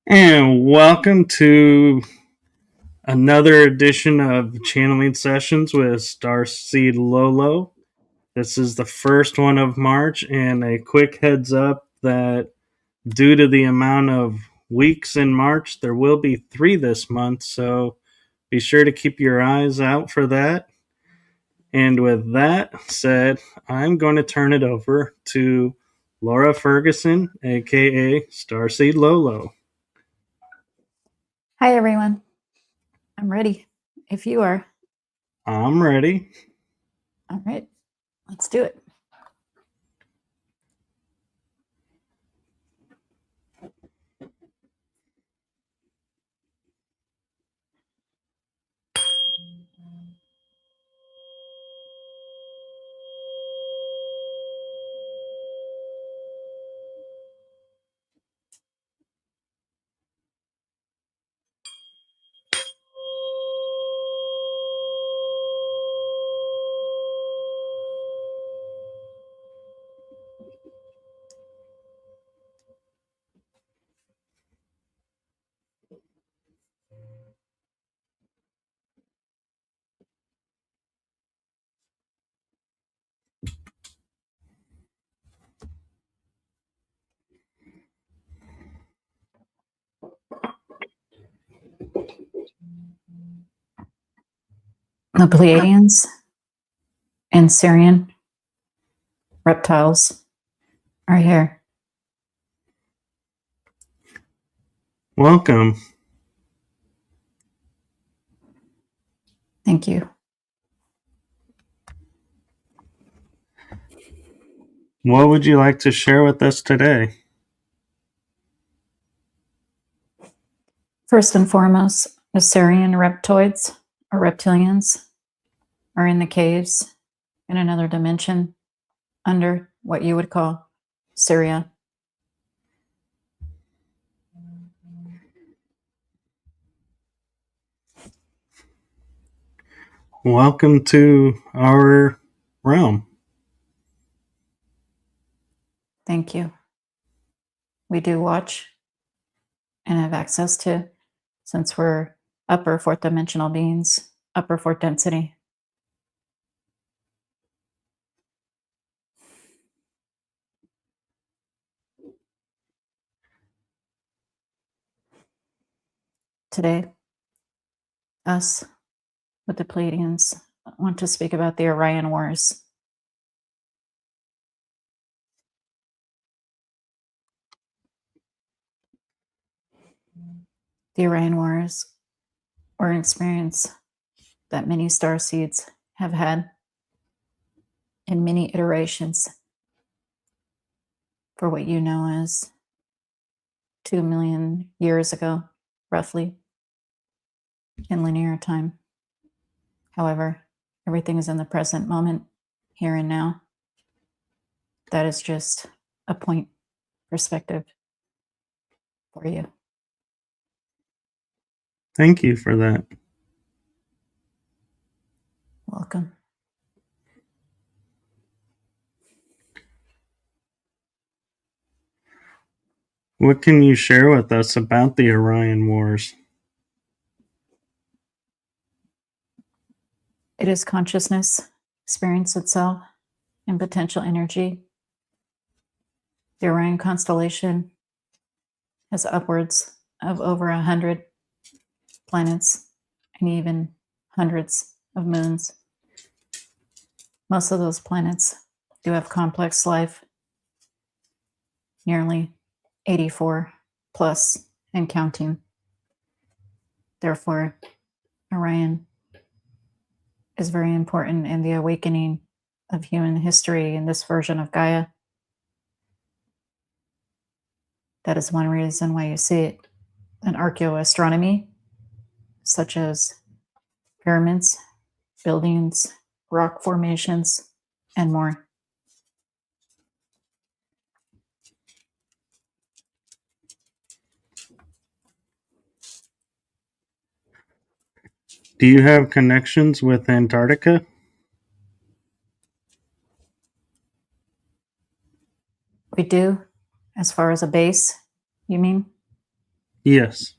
And welcome to another edition of Channeling Sessions with Starseed Lø Lø. This is the first one of March, and a quick heads up that due to the amount of weeks in March, there will be 3 this month, so be sure to keep your eyes out for that. And with that said, I'm going to turn it over to Laura Ferguson, aka Starseed Lø Lø. Hi, everyone. I'm ready. If you are. I'm ready. All right. Let's do it. The Pleiadians and Sirian reptiles are here. Welcome. Thank you. What would you like to share with us today? First and foremost, the Sirian reptoids or reptilians are in the caves in another dimension under what you would call Syria. Welcome to our realm. Thank you. We do watch and have access to, since we're upper 4th dimensional beings, upper 4th density. Today, us with the Pleiadians want to speak about the Orion Wars. The Orion Wars were an experience that many starseeds have had in many iterations for what you know as 2 million years ago, roughly, in linear time. However, everything is in the present moment, here and now. That is just a point perspective for you. Thank you for that. Welcome. What can you share with us about the Orion Wars? It is consciousness, experience itself, and potential energy. The Orion constellation has upwards of over 100 planets and even hundreds of moons. Most of those planets do have complex life, nearly 84 plus and counting. Therefore, Orion is very important in the awakening of human history in this version of Gaia. That is one reason why you see it in archaeoastronomy, such as pyramids, buildings, rock formations, and more. Do you have connections with Antarctica? We do, as far as a base, you mean? Yes.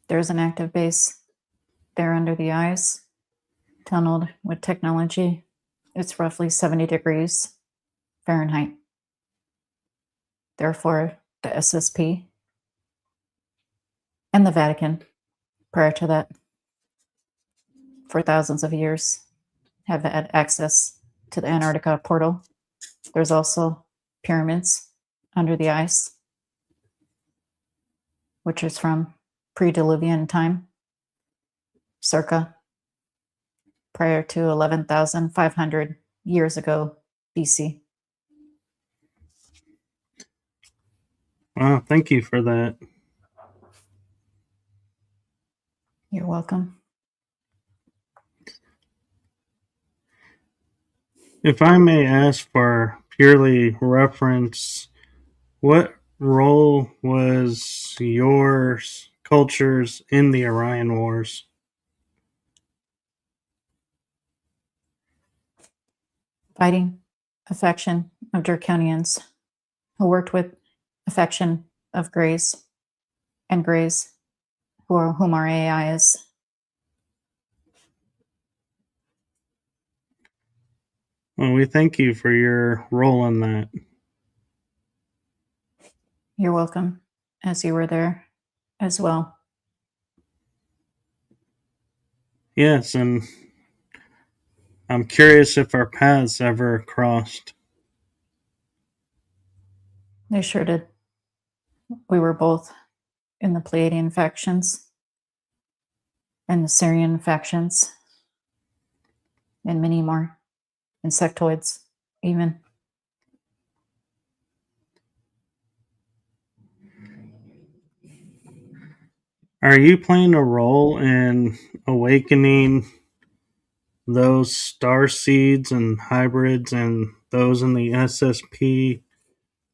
There's an active base there under the ice, tunneled with technology. It's roughly 70 degrees Fahrenheit. Therefore, the SSP and the Vatican, prior to that, for thousands of years, have had access to the Antarctica portal. There's also pyramids under the ice, which is from pre-Diluvian time, circa prior to 11,500 years ago BC. Wow, thank you for that. You're welcome. If I may ask for purely reference, what role was yours cultures in the Orion Wars? Fighting affection of Draconians who worked with affection of Greys and Greys whom our AI is. Well, we thank you for your role in that. You're welcome, as you were there as well. Yes, and I'm curious if our paths ever crossed. They sure did. We were both in the Pleiadian factions and the Syrian factions and many more insectoids even. Are you playing a role in awakening those star seeds and hybrids and those in the SSP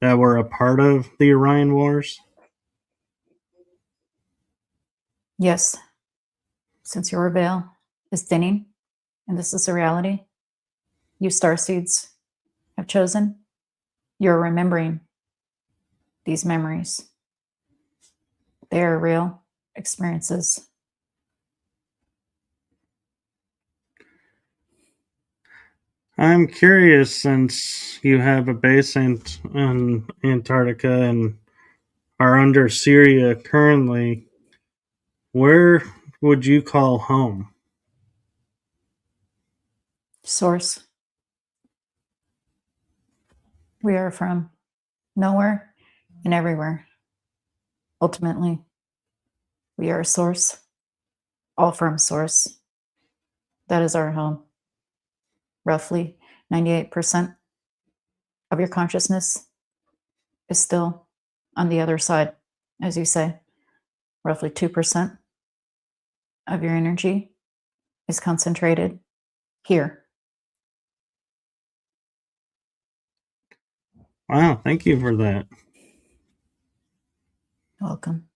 that were a part of the Orion Wars? Yes, since your veil is thinning and this is a reality you starseeds have chosen, you're remembering these memories. They are real experiences. I'm curious, since you have a base in Antarctica and are under Syria currently, where would you call home? Source. We are from nowhere and everywhere. Ultimately, we are a source, all from source. That is our home. Roughly 98% of your consciousness is still on the other side, as you say. Roughly 2% of your energy is concentrated here. Wow, thank you for that. Welcome.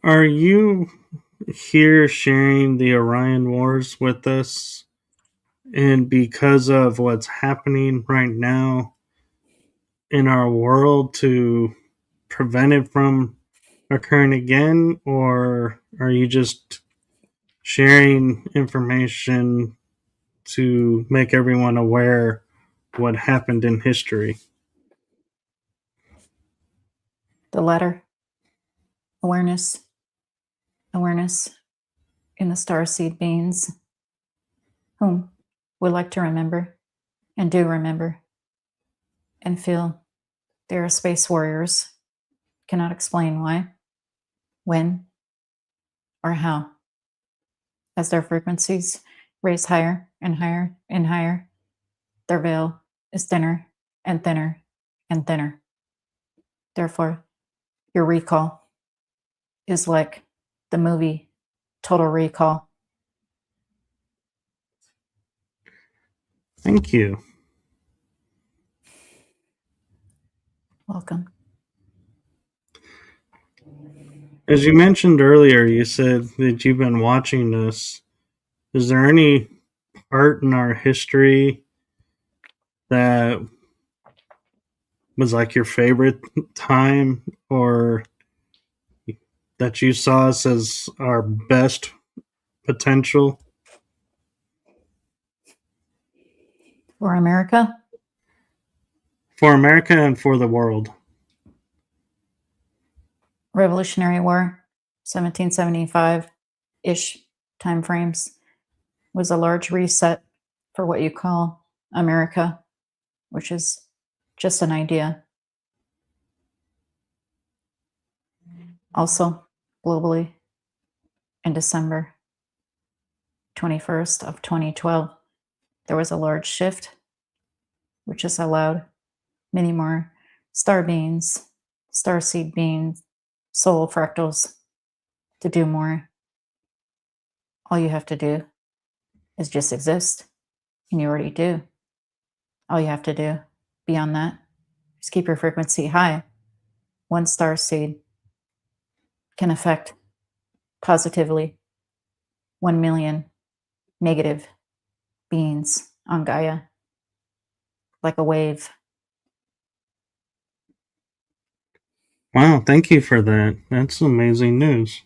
Are you here sharing the Orion Wars with us? And because of what's happening right now in our world, to prevent it from occurring again? Or are you just sharing information to make everyone aware what happened in history? The latter. Awareness. Awareness in the starseed beings whom we like to remember and do remember and feel they are space warriors. Cannot explain why, when, or how. As their frequencies raise higher and higher and higher, their veil is thinner and thinner and thinner. Therefore, your recall is like the movie Total Recall. Thank you. Welcome. As you mentioned earlier, you said that you've been watching this. Is there any part in our history that was like your favorite time, or that you saw us as our best potential? For America? For America and for the world. Revolutionary War, 1775-ish timeframes, was a large reset for what you call America, which is just an idea. Also, globally, in December 21st of 2012, there was a large shift, which has allowed many more star beings, starseed beings, soul fractals to do more. All you have to do is just exist, and you already do. All you have to do beyond that is keep your frequency high. One starseed can affect positively 1 million negative beings on Gaia, like a wave. Wow, thank you for that. That's amazing news.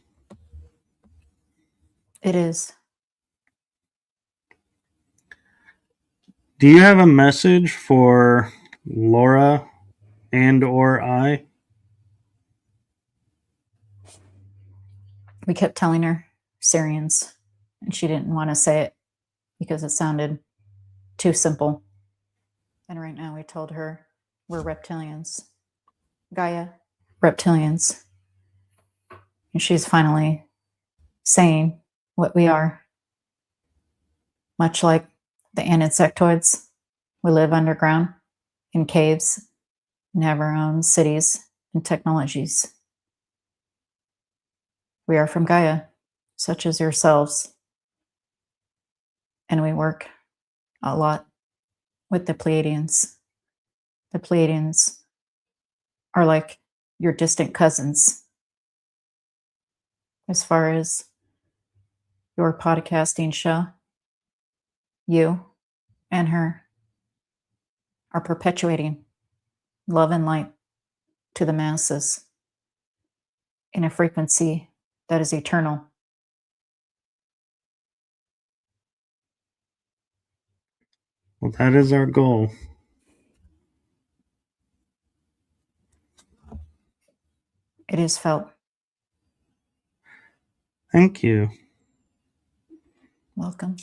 It is. Do you have a message for Laura and or I? We kept telling her Syrians, and she didn't want to say it because it sounded too simple. And right now we told her we're reptilians. Gaia, reptilians. And she's finally saying what we are. Much like the aninsectoids, we live underground in caves and have our own cities and technologies. We are from Gaia, such as yourselves. And we work a lot with the Pleiadians. The Pleiadians are like your distant cousins as far as your podcasting show. You and her are perpetuating love and light to the masses in a frequency that is eternal. Well, that is our goal. It is felt. Thank you. Welcome.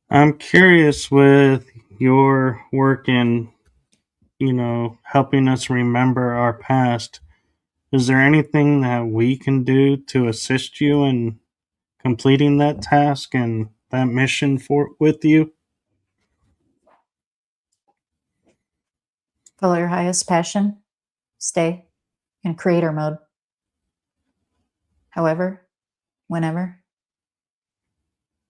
I'm curious with your work in, helping us remember our past. Is there anything that we can do to assist you in completing that task and that mission with you? Follow your highest passion. Stay in creator mode. However, whenever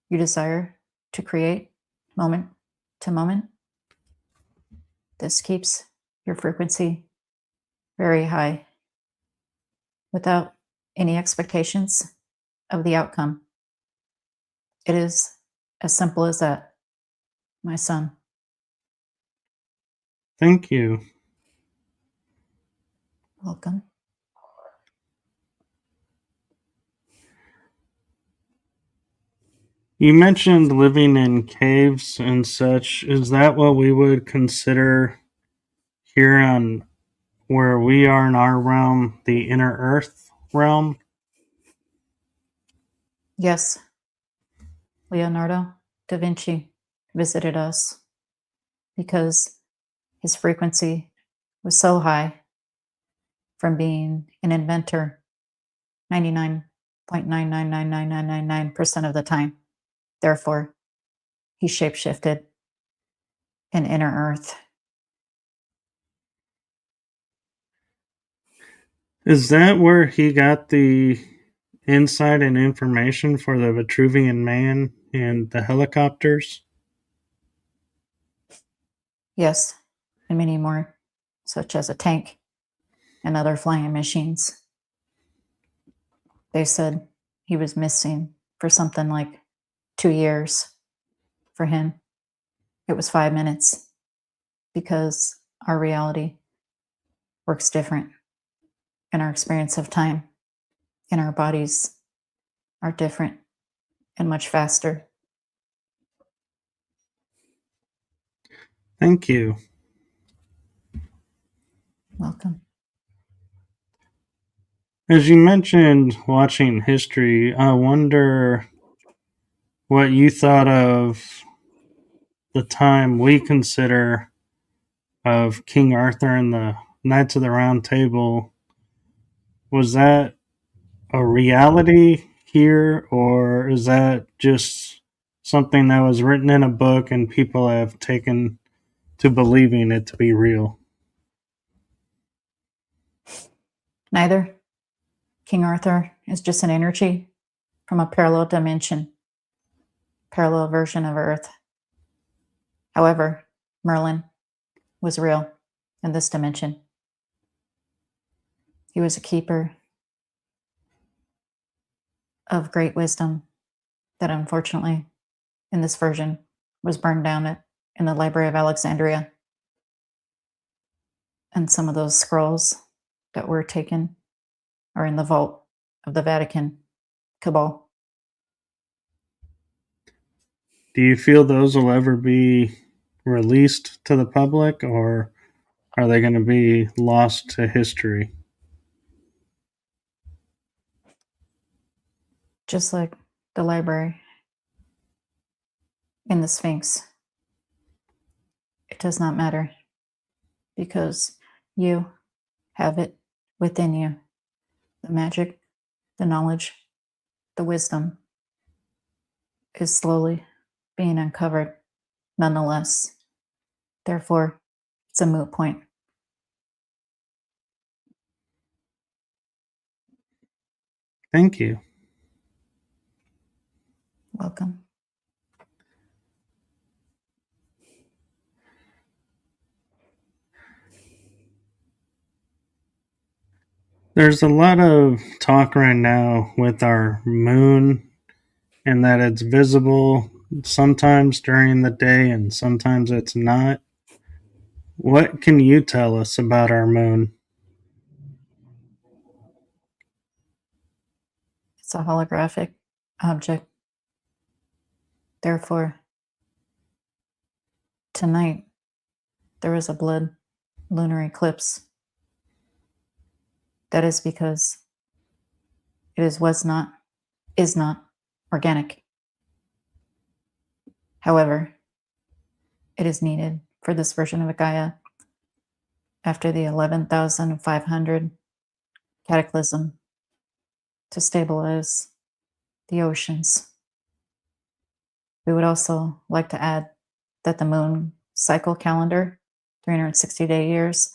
you desire to create moment to moment, this keeps your frequency very high without any expectations of the outcome. It is as simple as that, my son. Thank you. Welcome. You mentioned living in caves and such. Is that what we would consider here on where we are in our realm, the inner earth realm? Yes, Leonardo da Vinci visited us because his frequency was so high from being an inventor 99.9999999% of the time. Therefore, he shapeshifted in inner earth Is that where he got the insight and information for the Vitruvian Man and the helicopters? Yes, and many more, such as a tank and other flying machines. They said he was missing for something like 2 years. For him, it was 5 minutes, because our reality works different, and our experience of time and our bodies are different and much faster. Thank you. Welcome. As you mentioned watching history, I wonder what you thought of the time we consider of King Arthur and the Knights of the Round Table. Was that a reality here, or is that just something that was written in a book and people have taken to believing it to be real? Neither. King Arthur is just an energy from a parallel dimension, parallel version of Earth. However, Merlin was real in this dimension. He was a keeper of great wisdom that unfortunately, in this version, was burned down in the Library of Alexandria. And some of those scrolls that were taken are in the vault of the Vatican cabal. Do you feel those will ever be released to the public, or are they going to be lost to history? Just like the library in the Sphinx, it does not matter, because you have it within you. The magic, the knowledge, the wisdom is slowly being uncovered nonetheless. Therefore, it's a moot point. Thank you. Welcome. There's a lot of talk right now with our moon and that it's visible sometimes during the day and sometimes it's not. What can you tell us about our moon? It's a holographic object. Therefore, tonight there is a blood lunar eclipse. That is because it is not organic. However, it is needed for this version of a Gaia after the 11,500 cataclysm to stabilize the oceans. We would also like to add that the moon cycle calendar, 360-day years,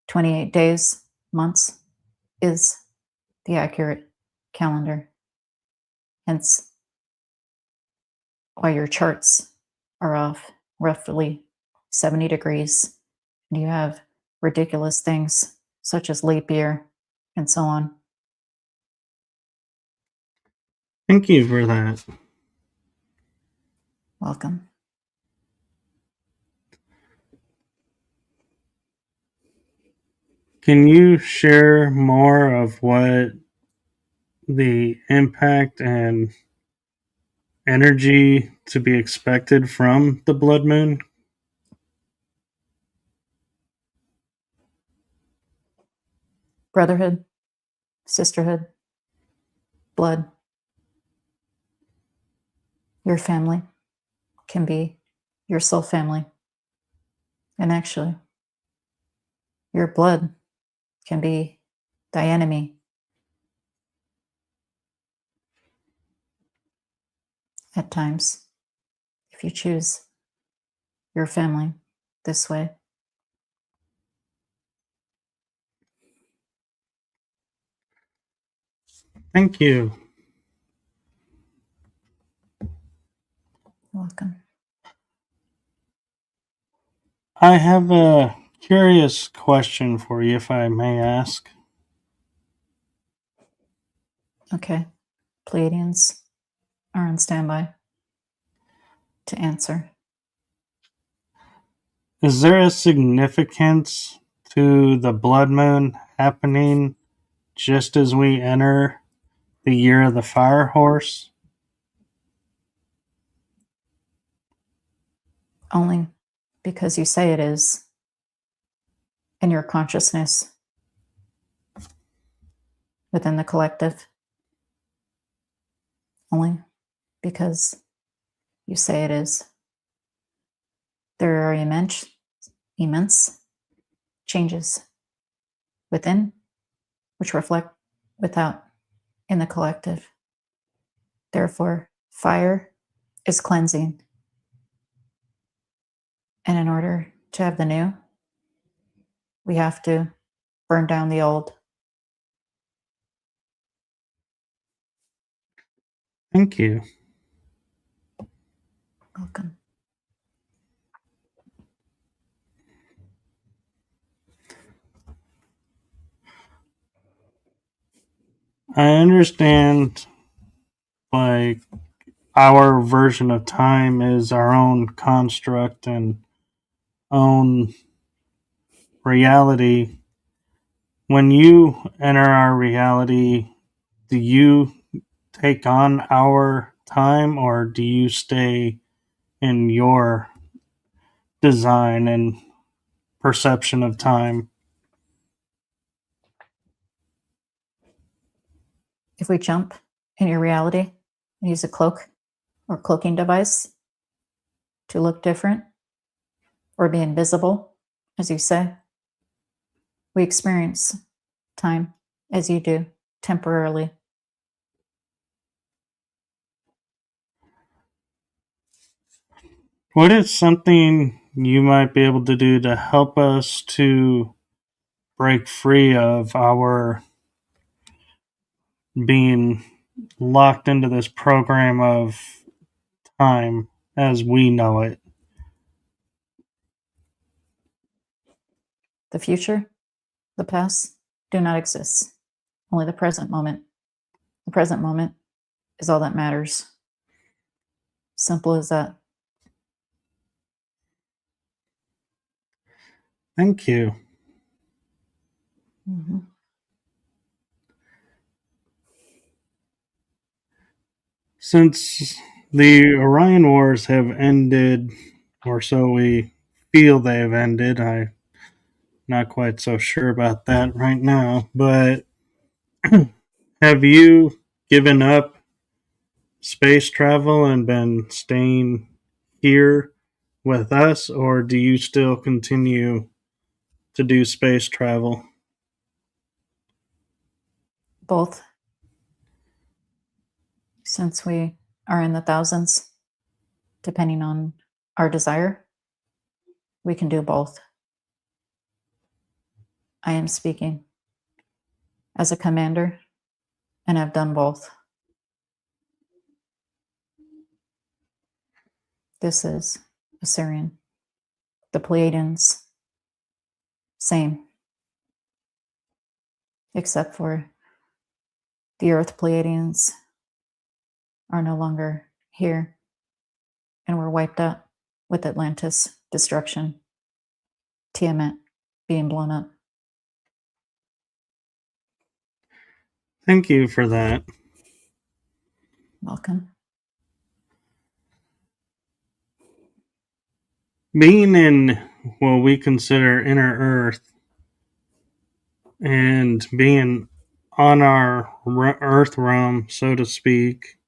28 days, months, is the accurate calendar. Hence, why your charts are off roughly 70 degrees, and you have ridiculous things such as leap year and so on. Thank you for that. Welcome. Can you share more of what the impact and energy to be expected from the blood moon? Brotherhood, sisterhood, blood. Your family can be your soul family. And actually, your blood can be thy enemy. At times, if you choose your family this way. Thank you. You're welcome. I have a curious question for you, if I may ask. Okay. Pleiadians are on standby to answer. Is there a significance to the blood moon happening just as we enter the year of the fire horse? Only because you say it is in your consciousness within the collective. Only because you say it is. There are immense changes within, which reflect without in the collective. Therefore, fire is cleansing. And in order to have the new, we have to burn down the old. Thank you. Welcome. I understand, like, our version of time is our own construct and own reality. When you enter our reality, do you take on our time, or do you stay in your design and perception of time? If we jump in your reality and use a cloak or cloaking device to look different or be invisible, as you say, we experience time as you do temporarily. What is something you might be able to do to help us to break free of our being locked into this program of time as we know it? The future, the past do not exist. Only the present moment. The present moment is all that matters. Simple as that. Thank you. Mm-hmm. Since the Orion Wars have ended, or so we feel they have ended, I'm not quite so sure about that right now, but have you given up space travel and been staying here with us, or do you still continue to do space travel? Both. Since we are in the thousands, depending on our desire, we can do both. I am speaking as a commander, and I've done both. This is Assyrian. The Pleiadians, same. Except for the Earth Pleiadians are no longer here, and were wiped out with Atlantis destruction, Tiamat being blown up. Thank you for that. Welcome. Being in what we consider inner Earth and being on our Earth realm, so to speak,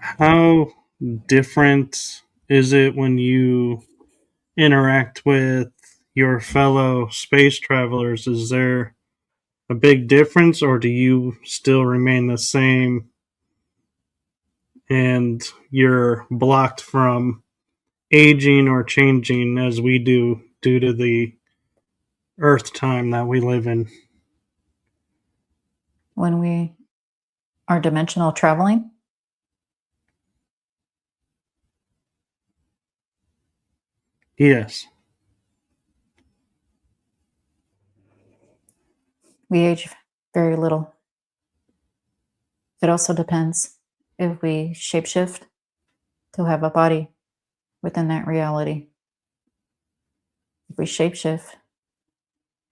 how different is it when you interact with your fellow space travelers? Is there a big difference, or do you still remain the same and you're blocked from aging or changing as we do due to the Earth time that we live in? When we Our dimensional traveling? Yes. We age very little. It also depends if we shapeshift to have a body within that reality. If we shapeshift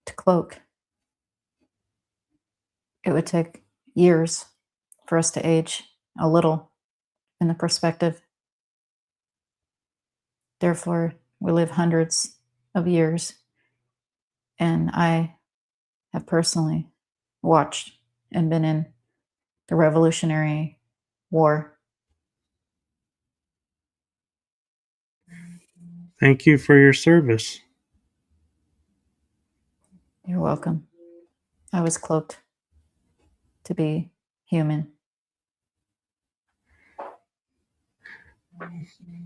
to cloak, it would take years for us to age a little in the perspective. Therefore, we live hundreds of years. And I have personally watched and been in the Revolutionary War. Thank you for your service. You're welcome. I was cloaked to be human.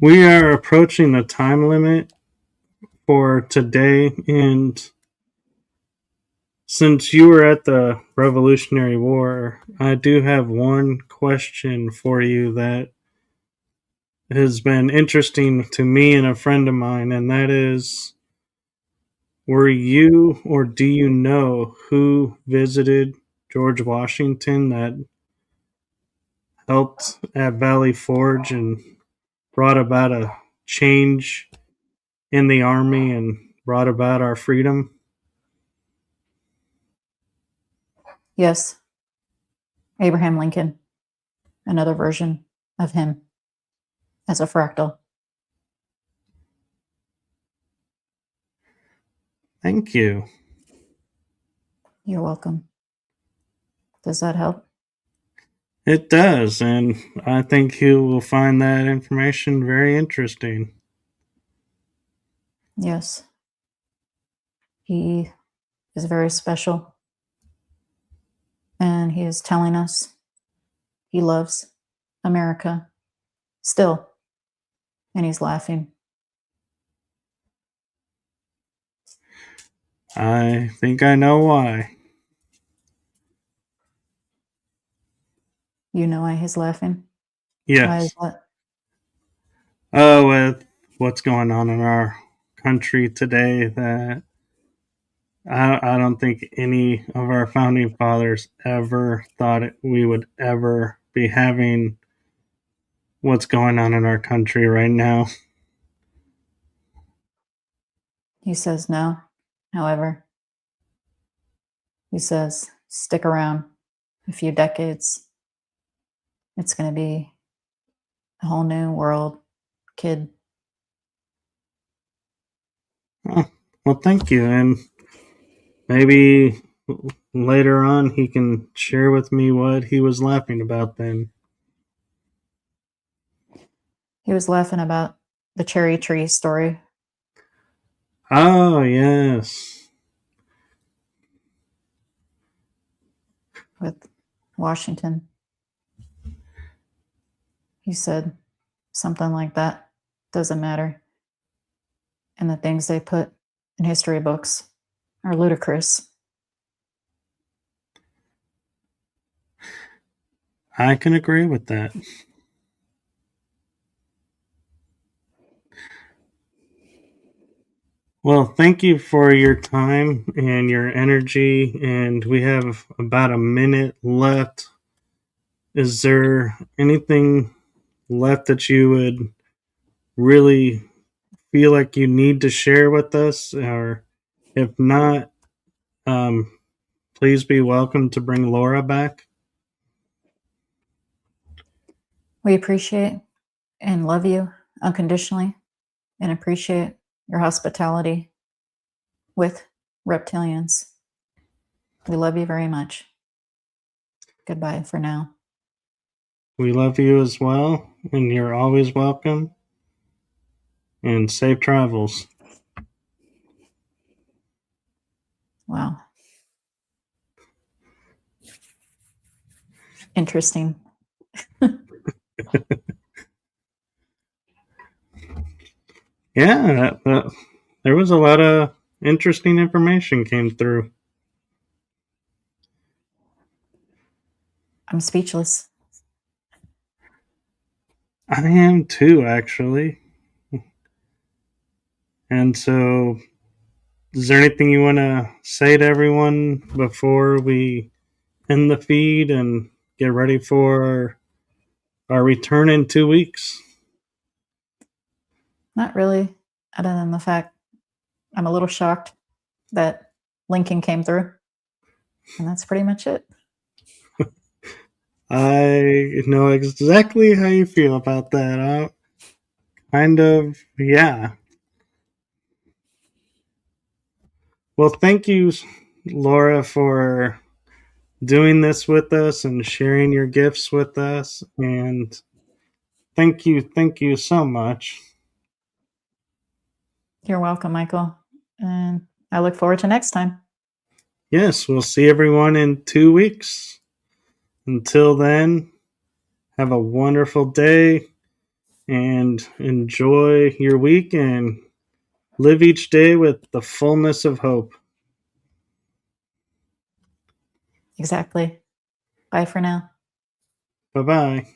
We are approaching the time limit for today, and since you were at the Revolutionary War, I do have one question for you that has been interesting to me and a friend of mine, and that is, were you or do you know who visited George Washington that helped at Valley Forge and brought about a change in the army and brought about our freedom? Yes, Abraham Lincoln, another version of him as a fractal. Thank you. You're welcome. Does that help? It does, and I think you will find that information very interesting. Yes. He is very special. And he is telling us he loves America still. And he's laughing. I think I know why. You know why he's laughing? Why is Yes. that? Oh, with what's going on in our country today, that I don't think any of our founding fathers ever thought we would ever be having what's going on in our country right now. He says no. However, he says stick around a few decades. It's going to be a whole new world, kid. Oh, well, thank you. And maybe later on he can share with me what he was laughing about then. He was laughing about the cherry tree story. Oh, yes. With Washington. He said something like that. Doesn't matter. And the things they put in history books are ludicrous. I can agree with that. Well, thank you for your time and your energy, and we have about a minute left. Is there anything left that you would really feel like you need to share with us? Or if not, um, please be welcome to bring Laura back. We appreciate and love you unconditionally and appreciate your hospitality with reptilians. We love you very much. Goodbye for now. We love you as well, and you're always welcome. And safe travels. Wow. Interesting. Yeah, there was a lot of interesting information came through. I'm speechless. I am too, actually. And so, is there anything you want to say to everyone before we end the feed and get ready for our return in 2 weeks? Not really, other than the fact I'm a little shocked that Lincoln came through. And that's pretty much it. I know exactly how you feel about that. Yeah. Well, thank you, Laura, for doing this with us and sharing your gifts with us. And thank you so much. You're welcome, Michael. And I look forward to next time. Yes, we'll see everyone in 2 weeks. Until then, have a wonderful day and enjoy your week and live each day with the fullness of hope. Exactly. Bye for now. Bye-bye.